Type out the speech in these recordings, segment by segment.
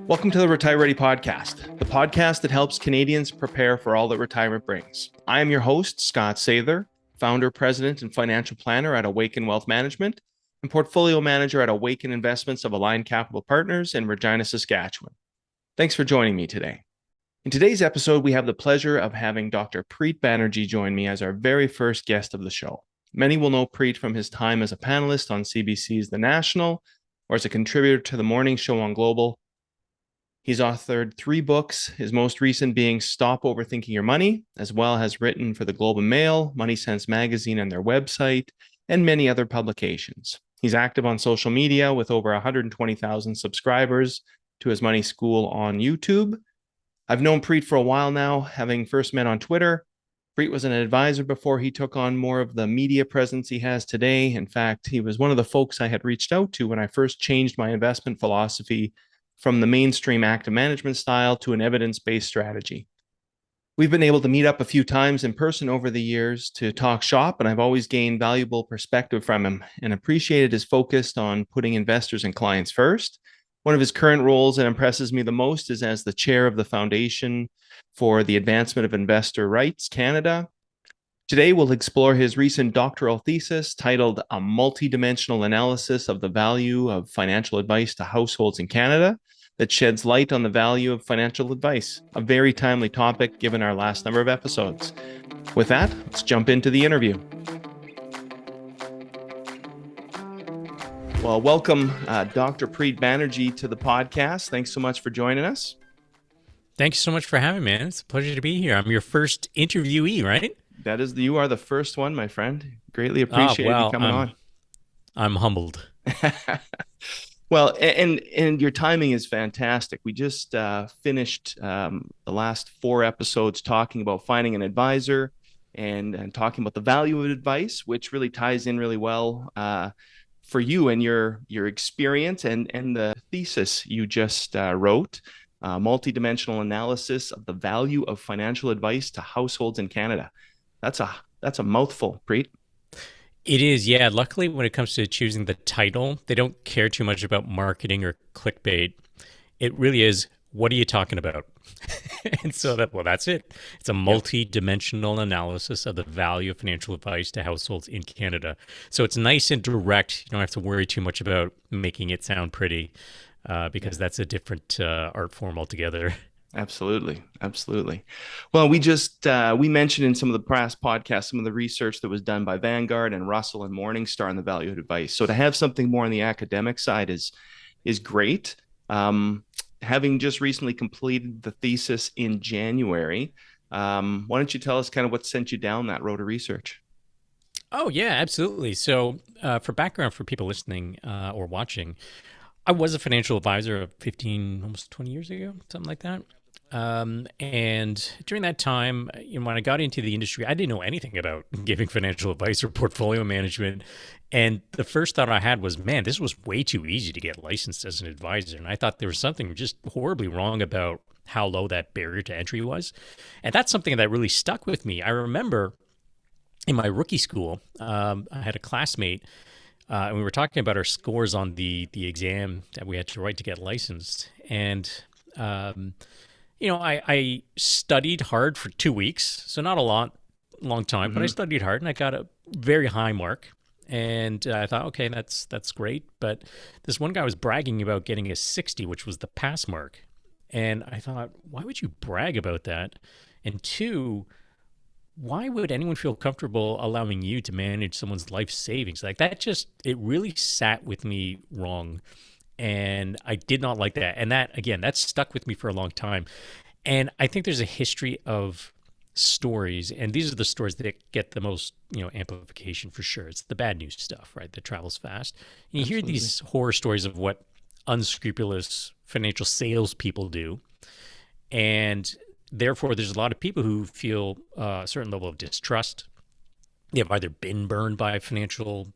Welcome to the Retire Ready podcast, the podcast that helps Canadians prepare for all that retirement brings. I am your host, Scott Sather, founder, president, and financial planner at Awaken Wealth Management and portfolio manager at Awaken Investments of Aligned Capital Partners in Regina, Saskatchewan. Thanks for joining me today. In today's episode, we have the pleasure of having Dr. Preet Banerjee join me as our very first guest of the show. Many will know Preet from his time as a panelist on CBC's The National or as a contributor to the morning show on Global. He's authored 3 books, his most recent being Stop Overthinking Your Money, as well as written for the Globe and Mail, Money Sense Magazine and their website, and many other publications. He's active on social media with over 120,000 subscribers to his Money School on YouTube. I've known Preet for a while now, having first met on Twitter. Preet was an advisor before he took on more of the media presence he has today. In fact, he was one of the folks I had reached out to when I first changed my investment philosophy from the mainstream active management style to an evidence-based strategy. We've been able to meet up a few times in person over the years to talk shop, and I've always gained valuable perspective from him and appreciated his focus on putting investors and clients first. One of his current roles that impresses me the most is as the chair of the Foundation for the Advancement of Investor Rights Canada. Today, we'll explore his recent doctoral thesis titled A Multidimensional Analysis of the Value of Financial Advice to Households in Canada that sheds light on the value of financial advice, a very timely topic given our last number of episodes. With that, let's jump into the interview. Well, welcome, Dr. Preet Banerjee to the podcast. Thanks so much for joining us. Thanks so much for having me, man. It's a pleasure to be here. I'm your first interviewee, right? You are the first one, my friend. Greatly appreciate you coming on. I'm humbled. Well, and your timing is fantastic. We just finished the last 4 episodes talking about finding an advisor and talking about the value of advice, which really ties in really well for you and your experience and the thesis you just wrote, multidimensional analysis of the value of financial advice to households in Canada. That's a mouthful, Preet. It is, yeah. Luckily, when it comes to choosing the title, they don't care too much about marketing or clickbait. It really is, what are you talking about? And so that's it. It's a multi-dimensional analysis of the value of financial advice to households in Canada. So it's nice and direct. You don't have to worry too much about making it sound pretty because that's a different art form altogether. Absolutely. Well, we mentioned in some of the past podcasts, some of the research that was done by Vanguard and Russell and Morningstar on the value of advice. So to have something more on the academic side is great. Having just recently completed the thesis in January, why don't you tell us kind of what sent you down that road of research? Oh, yeah, absolutely. So for background for people listening or watching, I was a financial advisor 15, almost 20 years ago, something like that. And during that time, when I got into the industry, I didn't know anything about giving financial advice or portfolio management. And the first thought I had was, man, this was way too easy to get licensed as an advisor. And I thought there was something just horribly wrong about how low that barrier to entry was. And that's something that really stuck with me. I remember in my rookie school, I had a classmate and we were talking about our scores on the exam that we had to write to get licensed. And I studied hard for 2 weeks, so not a long time, but I studied hard and I got a very high mark. And I thought, okay, that's great. But this one guy was bragging about getting a 60, which was the pass mark. And I thought, why would you brag about that? And 2, why would anyone feel comfortable allowing you to manage someone's life savings? Like that it really sat with me wrong. And I did not like that. And that stuck with me for a long time. And I think there's a history of stories, and these are the stories that get the most, amplification for sure. It's the bad news stuff, right? That travels fast. And you hear these horror stories of what unscrupulous financial salespeople do. And therefore, there's a lot of people who feel a certain level of distrust. They have either been burned by financial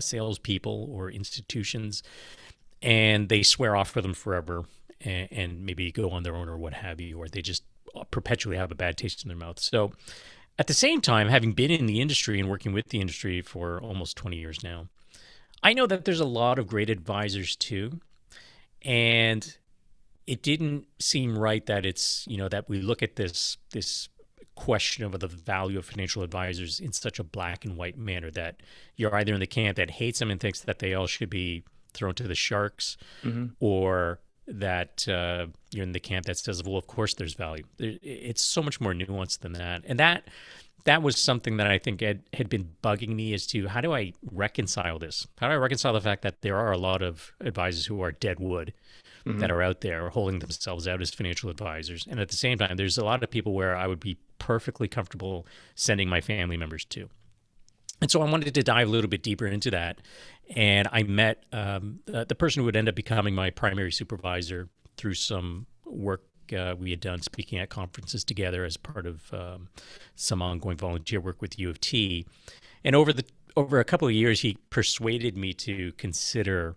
salespeople or institutions, and they swear off for them forever and maybe go on their own or what have you, or they just perpetually have a bad taste in their mouth. So at the same time, having been in the industry and working with the industry for almost 20 years now, I know that there's a lot of great advisors too. And it didn't seem right that it's, that we look at this question of the value of financial advisors in such a black and white manner, that you're either in the camp that hates them and thinks that they all should be thrown to the sharks, or that you're in the camp that says, well, of course there's value. It's so much more nuanced than that. And that was something that I think had been bugging me, as to how do I reconcile this? How do I reconcile the fact that there are a lot of advisors who are dead wood that are out there holding themselves out as financial advisors, and at the same time, there's a lot of people where I would be perfectly comfortable sending my family members to. And so I wanted to dive a little bit deeper into that. And I met the person who would end up becoming my primary supervisor through some work we had done speaking at conferences together as part of some ongoing volunteer work with U of T. And over a couple of years, he persuaded me to consider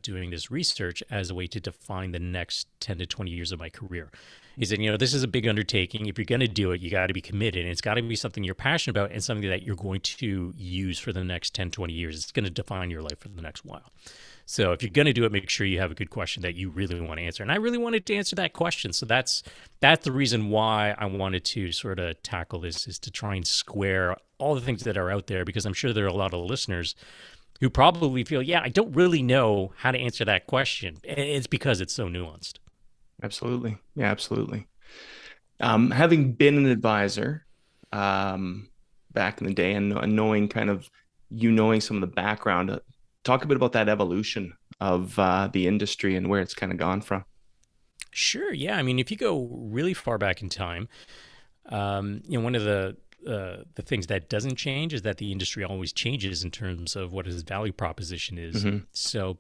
doing this research as a way to define the next 10 to 20 years of my career. He said, this is a big undertaking. If you're going to do it, you got to be committed. And it's got to be something you're passionate about and something that you're going to use for the next 10, 20 years. It's going to define your life for the next while. So if you're going to do it, make sure you have a good question that you really want to answer. And I really wanted to answer that question. So that's the reason why I wanted to sort of tackle this, is to try and square all the things that are out there, because I'm sure there are a lot of listeners who probably feel, I don't really know how to answer that question. It's because it's so nuanced. Absolutely. Yeah, absolutely. Having been an advisor back in the day, and knowing knowing some of the background, talk a bit about that evolution of the industry and where it's kind of gone from. Sure. Yeah. I mean, if you go really far back in time, one of the things that doesn't change is that the industry always changes in terms of what its value proposition is. So,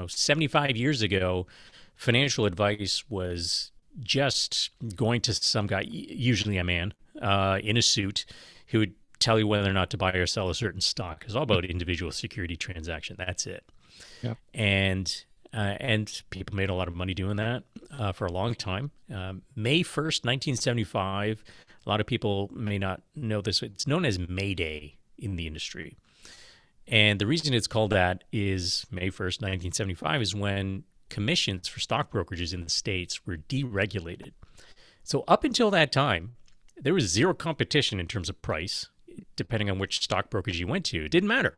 75 years ago, financial advice was just going to some guy, usually a man, in a suit, who would tell you whether or not to buy or sell a certain stock. It's all about individual security transaction. That's it. Yep. And people made a lot of money doing that for a long time. May 1st, 1975, a lot of people may not know this. It's known as May Day in the industry. And the reason it's called that is May 1st, 1975 is when commissions for stock brokerages in the States were deregulated. So up until that time, there was zero competition in terms of price, depending on which stock brokerage you went to. It didn't matter.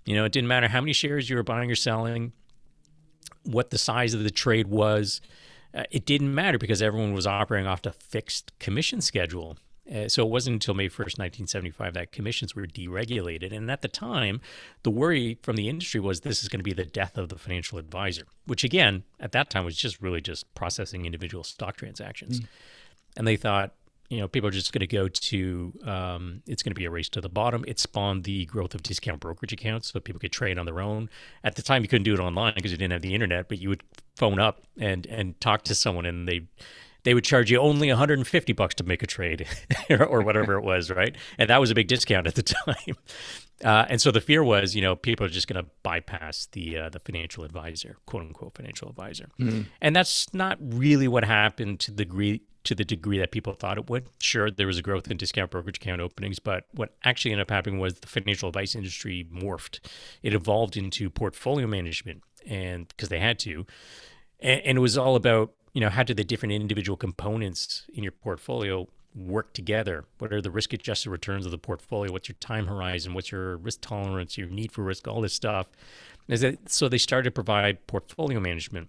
It didn't matter how many shares you were buying or selling, what the size of the trade was. It didn't matter, because everyone was operating off a fixed commission schedule. So it wasn't until May 1st, 1975 that commissions were deregulated. And at the time, the worry from the industry was this is going to be the death of the financial advisor, which again, at that time was just processing individual stock transactions. And they thought, people are just going to go to, it's going to be a race to the bottom. It spawned the growth of discount brokerage accounts so people could trade on their own. At the time, you couldn't do it online because you didn't have the internet, but you would phone up and talk to someone, and they would charge you only $150 to make a trade or whatever it was, right? And that was a big discount at the time. And so the fear was, people are just going to bypass the financial advisor, quote unquote financial advisor. And that's not really what happened to the degree that people thought it would. Sure, there was a growth in discount brokerage account openings, but what actually ended up happening was the financial advice industry morphed. It evolved into portfolio management, and because they had to, and it was all about, how do the different individual components in your portfolio work together? What are the risk-adjusted returns of the portfolio? What's your time horizon? What's your risk tolerance, your need for risk, all this stuff? So they started to provide portfolio management.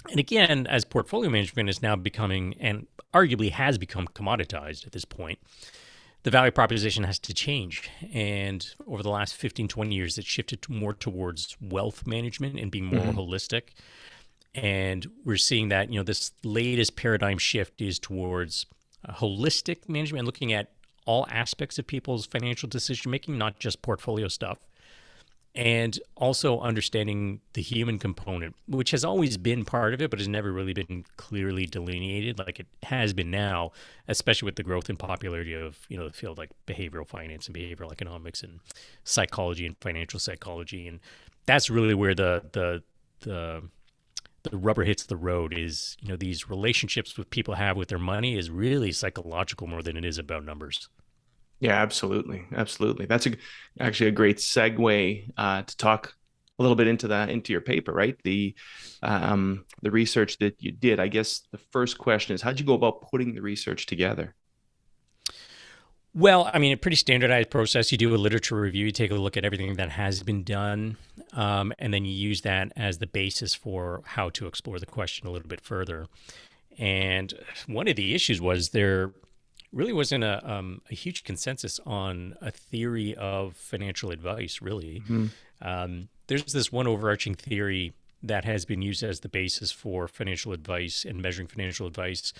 And again, as portfolio management is now becoming, and arguably has become, commoditized at this point, the value proposition has to change. And over the last 15, 20 years, it's shifted more towards wealth management and being more holistic. And we're seeing that, this latest paradigm shift is towards holistic management, looking at all aspects of people's financial decision making, not just portfolio stuff. And also understanding the human component, which has always been part of it, but has never really been clearly delineated like it has been now, especially with the growth and popularity of, the field like behavioral finance and behavioral economics and psychology and financial psychology. And that's really where the rubber hits the road is, these relationships with people have with their money is really psychological more than it is about numbers. Yeah, absolutely. Absolutely. That's actually a great segue to talk a little bit into your paper, right? The research that you did. I guess the first question is, how'd you go about putting the research together? Well, I mean, a pretty standardized process. You do a literature review, you take a look at everything that has been done, and then you use that as the basis for how to explore the question a little bit further. And one of the issues was there really wasn't a huge consensus on a theory of financial advice, really. Mm-hmm. There's this one overarching theory that has been used as the basis for financial advice and measuring financial advice,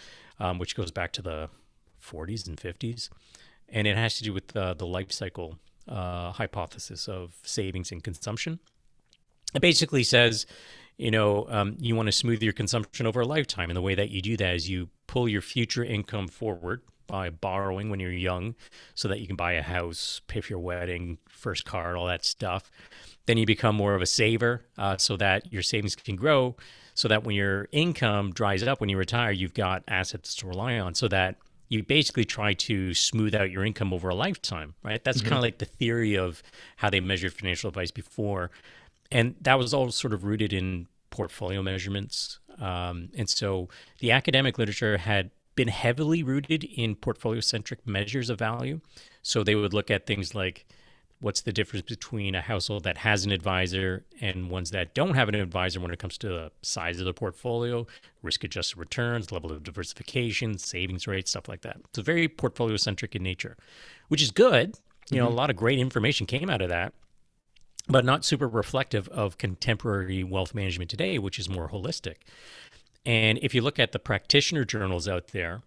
which goes back to the 40s and 50s. And it has to do with the life cycle hypothesis of savings and consumption. It basically says, you want to smooth your consumption over a lifetime. And the way that you do that is you pull your future income forward by borrowing when you're young so that you can buy a house, pay for your wedding, first car, all that stuff. Then you become more of a saver so that your savings can grow, so that when your income dries up, when you retire, you've got assets to rely on, so that you basically try to smooth out your income over a lifetime, right? That's kind of like the theory of how they measured financial advice before. And that was all sort of rooted in portfolio measurements. And so the academic literature had been heavily rooted in portfolio-centric measures of value. So they would look at things like, what's the difference between a household that has an advisor and ones that don't have an advisor when it comes to the size of the portfolio, risk-adjusted returns, level of diversification, savings rates, stuff like that. So very portfolio-centric in nature, which is good. A lot of great information came out of that, but not super reflective of contemporary wealth management today, which is more holistic. And if you look at the practitioner journals out there,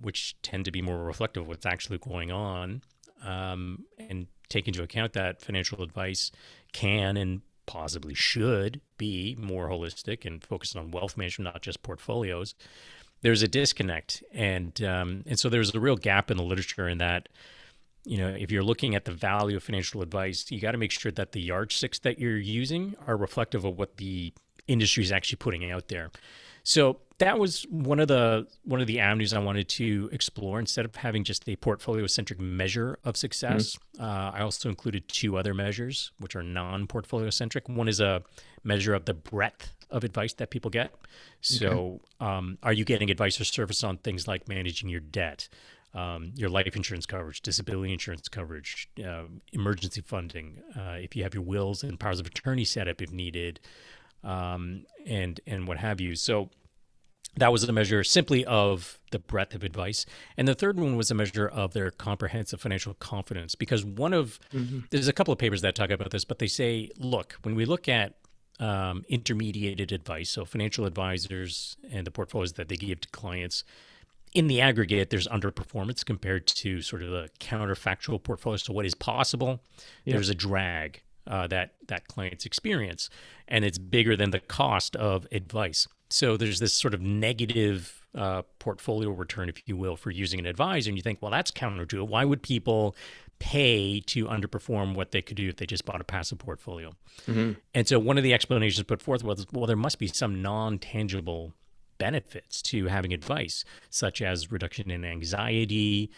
which tend to be more reflective of what's actually going on, and take into account that financial advice can and possibly should be more holistic and focused on wealth management, not just portfolios, there's a disconnect. And so there's a real gap in the literature in that, if you're looking at the value of financial advice, you got to make sure that the yardsticks that you're using are reflective of what the industry is actually putting out there. So that was one of the avenues I wanted to explore. Instead of having just a portfolio-centric measure of success, I also included two other measures, which are non-portfolio-centric. One is a measure of the breadth of advice that people get. So are you getting advice or service on things like managing your debt, your life insurance coverage, disability insurance coverage, emergency funding, if you have your wills and powers of attorney set up if needed, and what have you. So that was a measure simply of the breadth of advice. And the third one was a measure of their comprehensive financial confidence, because there's a couple of papers that talk about this, but they say, look, when we look at intermediated advice, so financial advisors and the portfolios that they give to clients, in the aggregate, there's underperformance compared to sort of the counterfactual portfolio. So what is possible, there's a drag that clients experience, and it's bigger than the cost of advice. So there's this sort of negative portfolio return, if you will, for using an advisor. And you think, well, that's counter to it. Why would people pay to underperform what they could do if they just bought a passive portfolio? And so one of the explanations put forth was, well, there must be some non-tangible benefits to having advice, such as reduction in anxiety,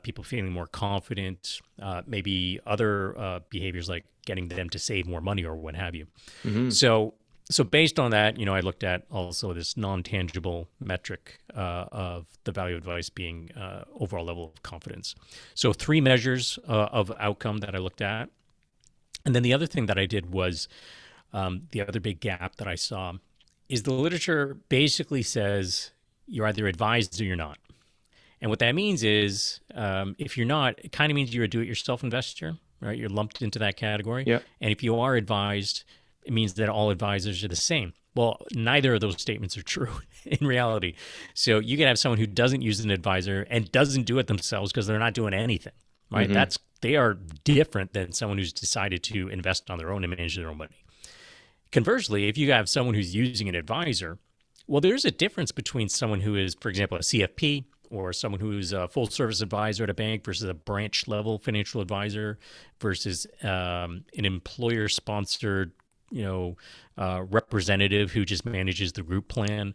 people feeling more confident, maybe other behaviors like getting them to save more money or what have you. So based on that, I looked at also this non-tangible metric of the value of advice being overall level of confidence. So 3 measures of outcome that I looked at. And then the other thing that I did was the other big gap that I saw is the literature basically says you're either advised or you're not. And what that means is if you're not, it kind of means you're a do-it-yourself investor, right? You're lumped into that category. And if you are advised, it means that all advisors are the same. Well, neither of those statements are true in reality. So you can have someone who doesn't use an advisor and doesn't do it themselves because they're not doing anything, right? They are different than someone who's decided to invest on their own and manage their own money. Conversely, if you have someone who's using an advisor, well, there's a difference between someone who is, for example, a CFP or someone who's a full service advisor at a bank versus a branch level financial advisor versus an employer sponsored representative who just manages the group plan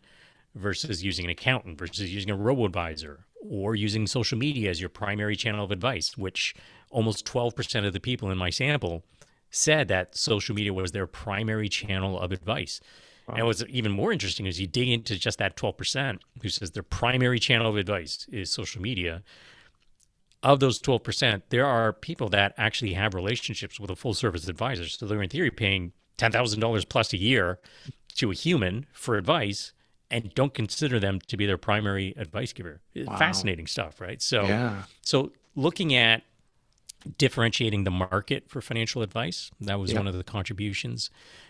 versus using an accountant versus using a robo-advisor or using social media as your primary channel of advice, which almost 12% of the people in my sample said that social media was their primary channel of advice. Wow. And what's even more interesting is you dig into just that 12% who says their primary channel of advice is social media. Of those 12%, there are people that actually have relationships with a full service advisor. So they're in theory paying $10,000 plus a year to a human for advice and don't consider them to be their primary advice giver. Wow. Fascinating stuff, right? So, Yeah. so looking at differentiating the market for financial advice, that was one of the contributions.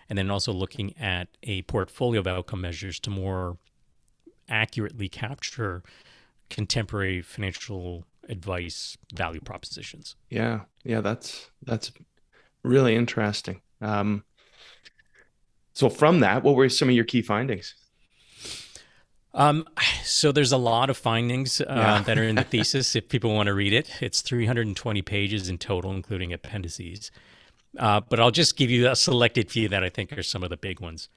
And then also looking at a portfolio of outcome measures to more accurately capture contemporary financial advice value propositions. Yeah. That's really interesting. So from that, what were some of your key findings? So there's a lot of findings that are in the thesis. If people want to read it, it's 320 pages in total, including appendices. But I'll just give you a selected few that I think are some of the big ones.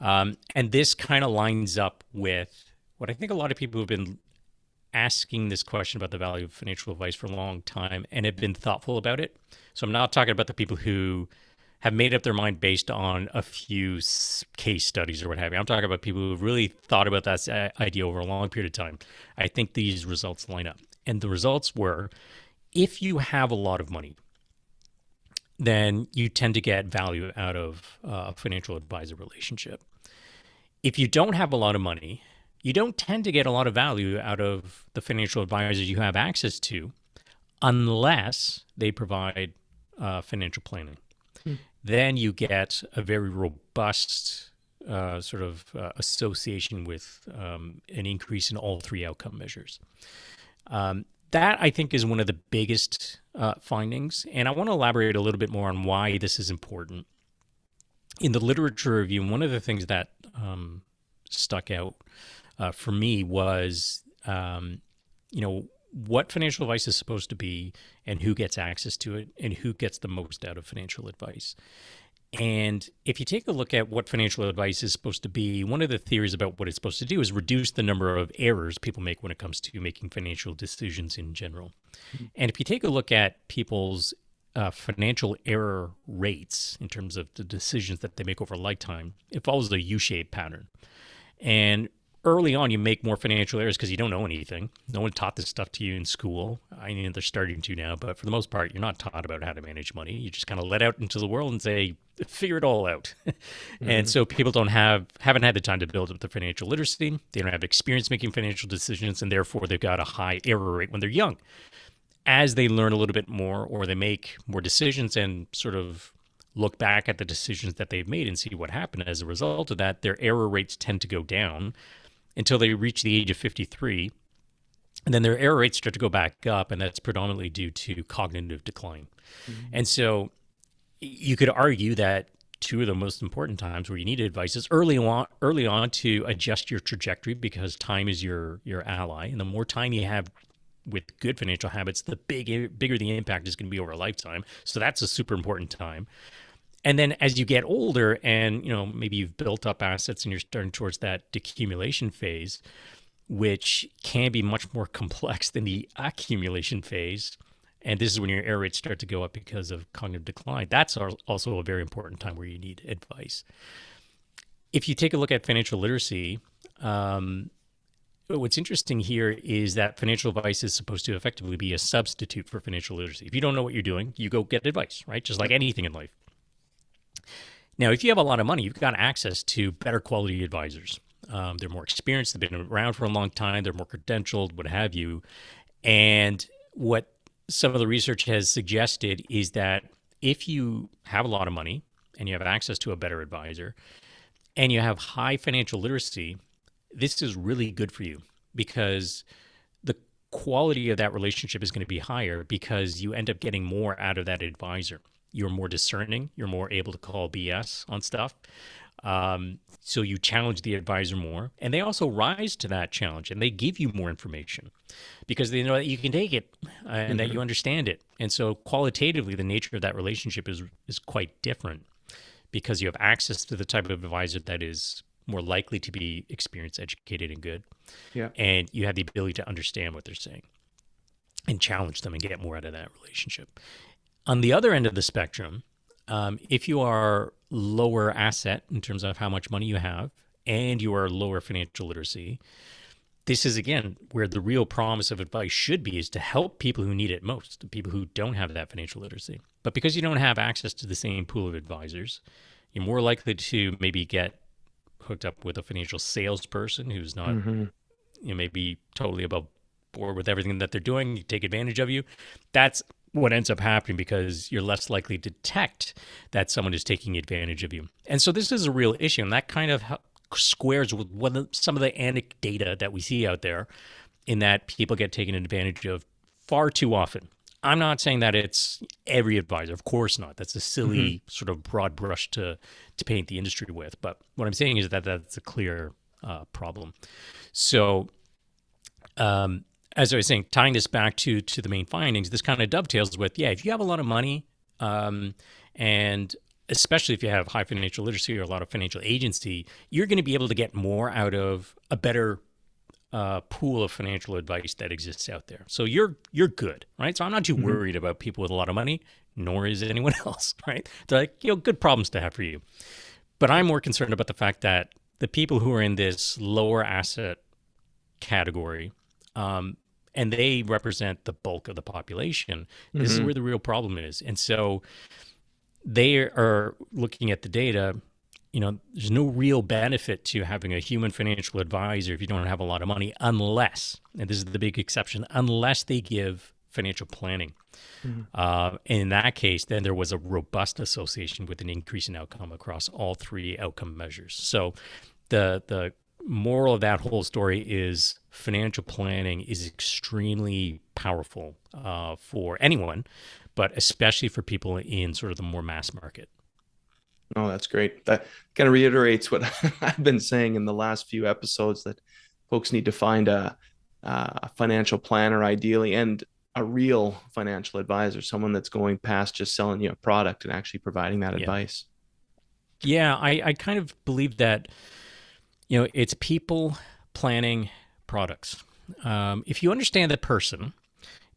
And this kind of lines up with what I think a lot of people have been asking this question about the value of financial advice for a long time and have been thoughtful about it. So I'm not talking about the people who have made up their mind based on a few case studies or what have you. I'm talking about people who have really thought about that idea over a long period of time. I think these results line up. And the results were, if you have a lot of money, then you tend to get value out of a financial advisor relationship. If you don't have a lot of money, you don't tend to get a lot of value out of the financial advisors you have access to unless they provide financial planning. Then you get a very robust association with an increase in all three outcome measures. That, I think, is one of the biggest findings. And I want to elaborate a little bit more on why this is important. In the literature review, one of the things that stuck out for me was, what financial advice is supposed to be and who gets access to it and who gets the most out of financial advice. And if you take a look at what financial advice is supposed to be, one of the theories about what it's supposed to do is reduce the number of errors people make when it comes to making financial decisions in general. And if you take a look at people's financial error rates in terms of the decisions that they make over a lifetime, it follows a U-shaped pattern. And early on, you make more financial errors because you don't know anything. No one taught this stuff to you in school. I mean, they're starting to now, but for the most part, you're not taught about how to manage money. You just kind of let out into the world and say, figure it all out. And so people haven't had the time to build up their financial literacy. They don't have experience making financial decisions, and therefore they've got a high error rate when they're young. As they learn a little bit more or they make more decisions and sort of look back at the decisions that they've made and see what happened as a result of that, their error rates tend to go down until they reach the age of 53. And then their error rates start to go back up, and that's predominantly due to cognitive decline. And so you could argue that two of the most important times where you need advice is early on to adjust your trajectory, because time is your ally. And the more time you have with good financial habits, the bigger the impact is going to be over a lifetime. So that's a super important time. And then as you get older and, maybe you've built up assets and you're starting towards that decumulation phase, which can be much more complex than the accumulation phase. And this is when your error rates start to go up because of cognitive decline. That's also a very important time where you need advice. If you take a look at financial literacy, what's interesting here is that financial advice is supposed to effectively be a substitute for financial literacy. If you don't know what you're doing, you go get advice, right? Just like anything in life. Now, if you have a lot of money, you've got access to better quality advisors. They're more experienced. They've been around for a long time. They're more credentialed, what have you. And what some of the research has suggested is that if you have a lot of money and you have access to a better advisor and you have high financial literacy, this is really good for you, because the quality of that relationship is going to be higher because you end up getting more out of that advisor. You're more discerning. You're more able to call BS on stuff. So you challenge the advisor more, and they also rise to that challenge, and they give you more information because they know that you can take it and that you understand it. And so qualitatively, the nature of that relationship is quite different because you have access to the type of advisor that is more likely to be experienced, educated, and good. Yeah. And you have the ability to understand what they're saying and challenge them and get more out of that relationship. On the other end of the spectrum, If you are lower asset in terms of how much money you have, and you are lower financial literacy, this is again where the real promise of advice should be, is to help people who need it most, the people who don't have that financial literacy. But because you don't have access to the same pool of advisors, you're more likely to maybe get hooked up with a financial salesperson who's not, maybe totally above board with everything that they're doing, you take advantage of you. That's what ends up happening, because you're less likely to detect that someone is taking advantage of you. And so this is a real issue, and that kind of squares with some of the anecdata that we see out there, in that people get taken advantage of far too often. I'm not saying that it's every advisor, of course not. That's a silly sort of broad brush to paint the industry with. But what I'm saying is that that's a clear problem. So as I was saying, tying this back to the main findings, this kind of dovetails with, if you have a lot of money, and especially if you have high financial literacy or a lot of financial agency, you're going to be able to get more out of a better pool of financial advice that exists out there. So you're good, right? So I'm not too worried about people with a lot of money, nor is anyone else, right? They're like, good problems to have for you. But I'm more concerned about the fact that the people who are in this lower asset category, and they represent the bulk of the population, this is where the real problem is. And so they are looking at the data, there's no real benefit to having a human financial advisor if you don't have a lot of money, unless, and this is the big exception, unless they give financial planning. In that case, then there was a robust association with an increase in outcome across all three outcome measures. So the moral of that whole story is financial planning is extremely powerful for anyone, but especially for people in sort of the more mass market. Oh, that's great. That kind of reiterates what I've been saying in the last few episodes, that folks need to find a financial planner ideally, and a real financial advisor, someone that's going past just selling you a product and actually providing that advice. Yeah, I kind of believe that, it's people planning products. If you understand the person,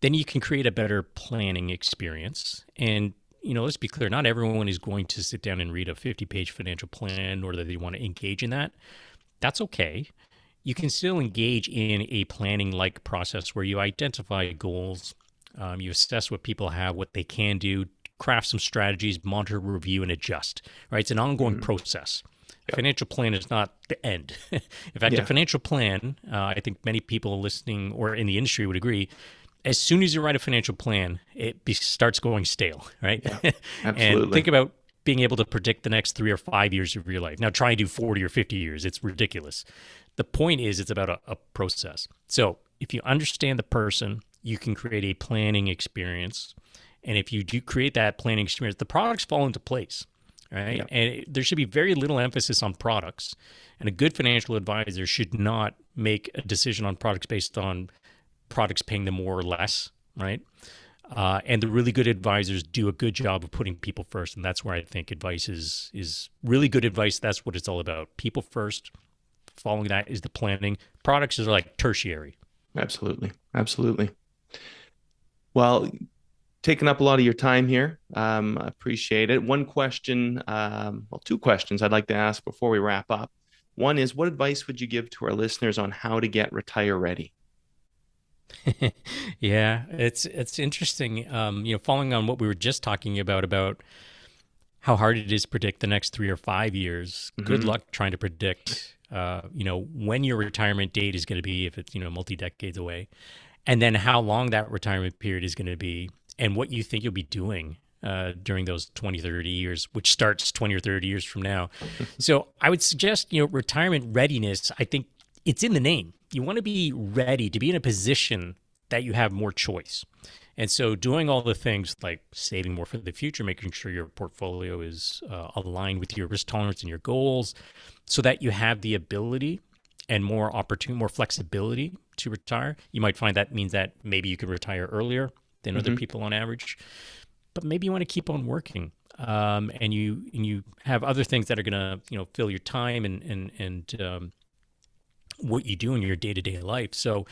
then you can create a better planning experience. And, let's be clear, not everyone is going to sit down and read a 50-page financial plan, or that they want to engage in that. That's okay. You can still engage in a planning-like process where you identify goals, you assess what people have, what they can do, craft some strategies, monitor, review, and adjust, right? It's an ongoing process. A financial plan is not the end. In fact, a financial plan, I think many people listening or in the industry would agree, as soon as you write a financial plan, it starts going stale, right? Yeah, absolutely. And think about being able to predict the next 3 or 5 years of your life. Now try and do 40 or 50 years. It's ridiculous. The point is, it's about a process. So if you understand the person, you can create a planning experience. And if you do create that planning experience, the products fall into place, right? Yeah. And there should be very little emphasis on products. And a good financial advisor should not make a decision on products based on products paying them more or less, right? And the really good advisors do a good job of putting people first. And that's where I think advice is really good advice. That's what it's all about. People first. Following that is the planning. Products is like tertiary. Absolutely. Absolutely. Well, taking up a lot of your time here. I appreciate it. One question, two questions I'd like to ask before we wrap up. One is, what advice would you give to our listeners on how to get retire ready? Yeah, it's interesting. Following on what we were just talking about how hard it is to predict the next 3 or 5 years. Good luck trying to predict, when your retirement date is going to be, if it's, multi-decades away, and then how long that retirement period is going to be, and what you think you'll be doing during those 20, 30 years, which starts 20 or 30 years from now. So I would suggest, retirement readiness, I think it's in the name. You want to be ready to be in a position that you have more choice. And so doing all the things like saving more for the future, making sure your portfolio is aligned with your risk tolerance and your goals, so that you have the ability and more opportunity, more flexibility to retire. You might find that means that maybe you can retire earlier than other people on average, but maybe you want to keep on working. And you have other things that are going to, fill your time and what you do in your day-to-day life. So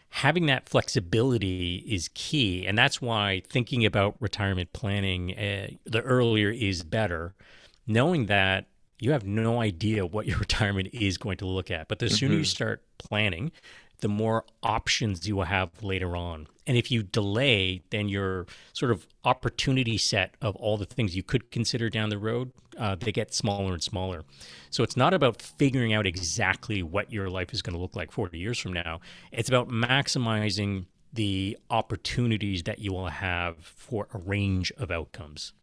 having that flexibility is key. And that's why thinking about retirement planning, the earlier is better, knowing that you have no idea what your retirement is going to look at. But the sooner you start planning, the more options you will have later on. And if you delay, then your sort of opportunity set of all the things you could consider down the road, they get smaller and smaller. So it's not about figuring out exactly what your life is going to look like 40 years from now. It's about maximizing the opportunities that you will have for a range of outcomes.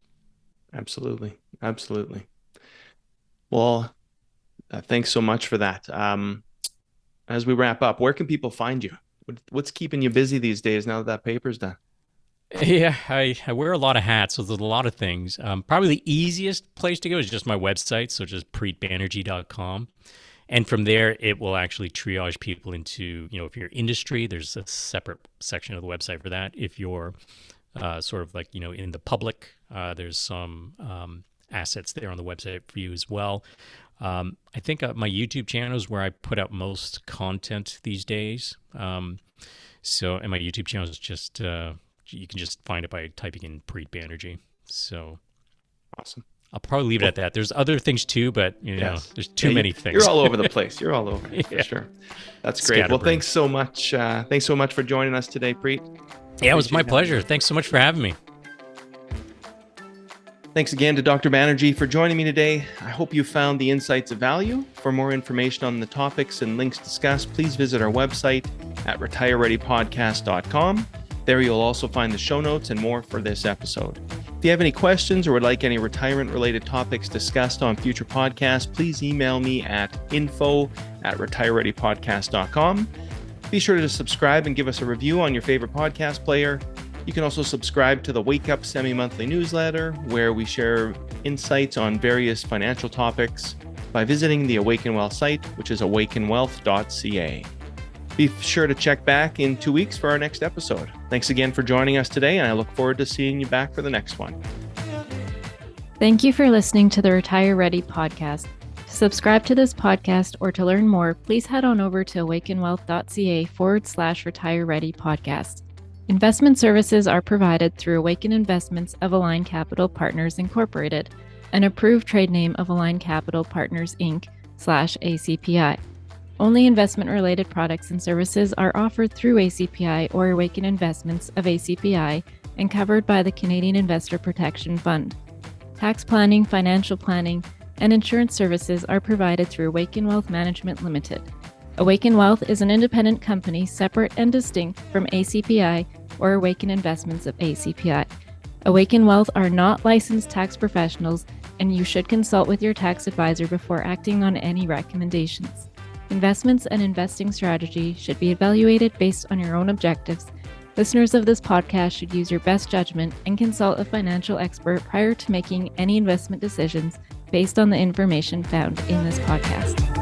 Absolutely. Absolutely. Well, thanks so much for that. As we wrap up, where can people find you? What's keeping you busy these days now that paper's done? Yeah, I wear a lot of hats, so there's a lot of things. Probably the easiest place to go is just my website, so just preetbanerjee.com. And from there, it will actually triage people into, if you're industry, there's a separate section of the website for that. If you're sort of like, in the public, there's some assets there on the website for you as well. I think my YouTube channel is where I put out most content these days. And my YouTube channel is just, you can just find it by typing in Preet Banerjee. So awesome. I'll probably leave it at that. There's other things too, but there's too many things. You're all over the place. You're all over for sure. That's great. Well, thanks so much. Thanks so much for joining us today, Preet. Yeah, it was my pleasure. Thanks so much for having me. Thanks again to Dr. Banerjee for joining me today. I hope you found the insights of value. For more information on the topics and links discussed, please visit our website at retirereadypodcast.com. There you'll also find the show notes and more for this episode. If you have any questions or would like any retirement-related topics discussed on future podcasts, please email me at info@retirereadypodcast.com. Be sure to subscribe and give us a review on your favorite podcast player. You can also subscribe to the Wake Up semi-monthly newsletter, where we share insights on various financial topics by visiting the Awaken Wealth site, which is awakenwealth.ca. Be sure to check back in 2 weeks for our next episode. Thanks again for joining us today, and I look forward to seeing you back for the next one. Thank you for listening to the Retire Ready podcast. To subscribe to this podcast or to learn more, please head on over to awakenwealth.ca/Retire Ready podcast. Investment services are provided through Awaken Investments of Align Capital Partners Incorporated, an approved trade name of Align Capital Partners Inc. /ACPI. Only investment-related products and services are offered through ACPI or Awaken Investments of ACPI and covered by the Canadian Investor Protection Fund. Tax planning, financial planning, and insurance services are provided through Awaken Wealth Management Limited. Awaken Wealth is an independent company separate and distinct from ACPI or Awaken Investments of ACPI. Awaken Wealth are not licensed tax professionals, and you should consult with your tax advisor before acting on any recommendations. Investments and investing strategy should be evaluated based on your own objectives. Listeners of this podcast should use your best judgment and consult a financial expert prior to making any investment decisions based on the information found in this podcast.